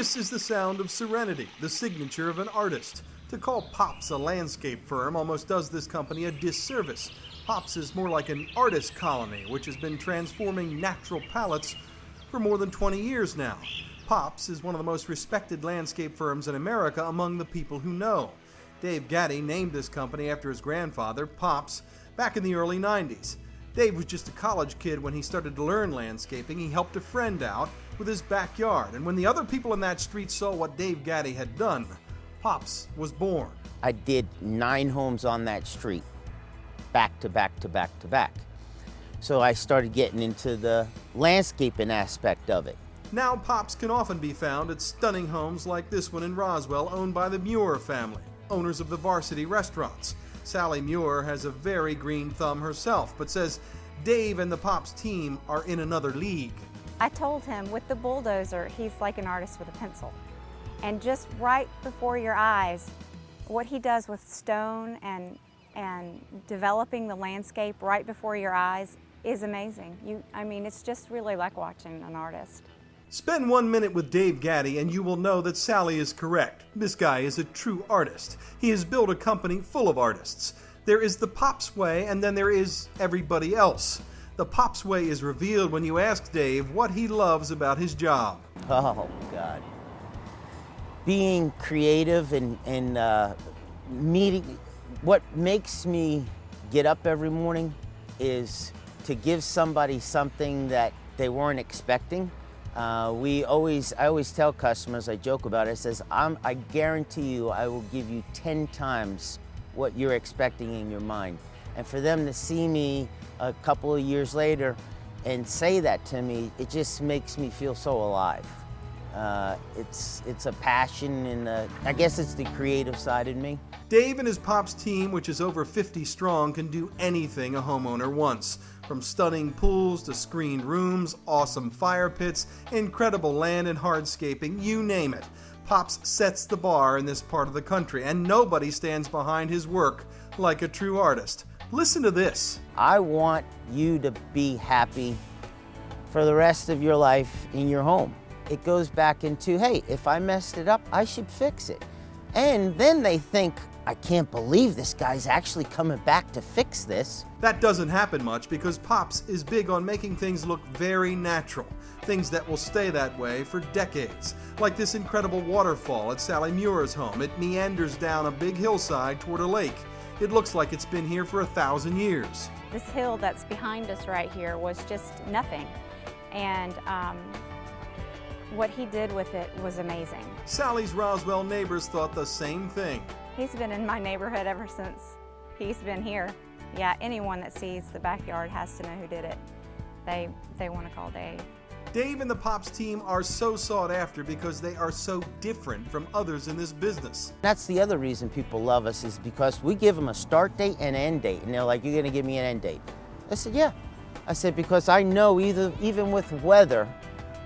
This is the sound of serenity, the signature of an artist. To call P.O.P.S a landscape firm almost does this company a disservice. P.O.P.S is more like an artist colony, which has been transforming natural palettes for more than 20 years now. P.O.P.S is one of the most respected landscape firms in America among the people who know. Dave Gaddy named this company after his grandfather, P.O.P.S, back in the early 90s. Dave was just a college kid when he started to learn landscaping. He helped a friend out with his backyard, and when the other people in that street saw what Dave Gaddy had done, P.O.P.S was born. I did 9 homes on that street, back to back to back to back. So I started getting into the landscaping aspect of it. Now P.O.P.S can often be found at stunning homes like this one in Roswell, owned by the Muir family, owners of the Varsity restaurants. Sally Muir has a very green thumb herself, but says Dave and the P.O.P.S team are in another league. I told him with the bulldozer, he's like an artist with a pencil. And just right before your eyes, what he does with stone and developing the landscape right before your eyes is amazing. It's just really like watching an artist. Spend 1 minute with Dave Gaddy and you will know that Sally is correct. This guy is a true artist. He has built a company full of artists. There is the P.O.P.S way, and then there is everybody else. The P.O.P.S way is revealed when you ask Dave what he loves about his job. Oh, God. Being creative and meeting, what makes me get up every morning is to give somebody something that they weren't expecting. I always tell customers, I joke about it, I says, I guarantee you I will give you 10 times what you're expecting in your mind. And for them to see me a couple of years later and say that to me, it just makes me feel so alive. It's a passion, and I guess it's the creative side in me. Dave and his P.O.P.S team, which is over 50 strong, can do anything a homeowner wants. From stunning pools to screened rooms, awesome fire pits, incredible land and hardscaping, you name it. P.O.P.S sets the bar in this part of the country, and nobody stands behind his work like a true artist. Listen to this. I want you to be happy for the rest of your life in your home. It goes back into, hey, if I messed it up, I should fix it. And then they think, I can't believe this guy's actually coming back to fix this. That doesn't happen much because P.O.P.S is big on making things look very natural, things that will stay that way for decades. Like this incredible waterfall at Sally Muir's home. It meanders down a big hillside toward a lake. It looks like it's been here for 1,000 years. This hill that's behind us right here was just nothing. And what he did with it was amazing. Sally's Roswell neighbors thought the same thing. He's been in my neighborhood ever since he's been here. Yeah, anyone that sees the backyard has to know who did it. They want to call Dave. Dave and the P.O.P.S team are so sought after because they are so different from others in this business. That's the other reason people love us, is because we give them a start date and an end date. And they're like, you're going to give me an end date? I said, yeah. I said, because I know even with weather,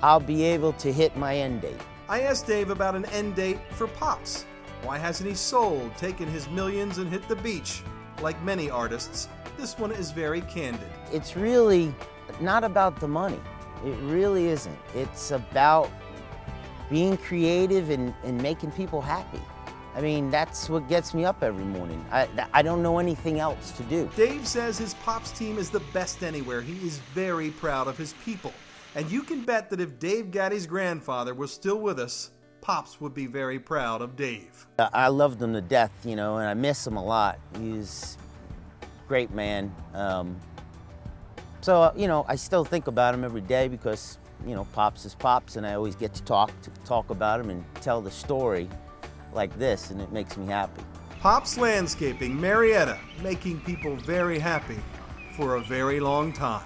I'll be able to hit my end date. I asked Dave about an end date for P.O.P.S. Why hasn't he sold, taken his millions and hit the beach? Like many artists, this one is very candid. It's really not about the money. It really isn't. It's about being creative and making people happy. I mean, that's what gets me up every morning. I don't know anything else to do. Dave says his P.O.P.S team is the best anywhere. He is very proud of his people. And you can bet that if Dave Gaddy's grandfather was still with us, P.O.P.S would be very proud of Dave. I loved him to death, and I miss him a lot. He's a great man. So, I still think about him every day because, P.O.P.S is P.O.P.S, and I always get to talk about him and tell the story like this, and it makes me happy. P.O.P.S Landscaping, Marietta, making people very happy for a very long time.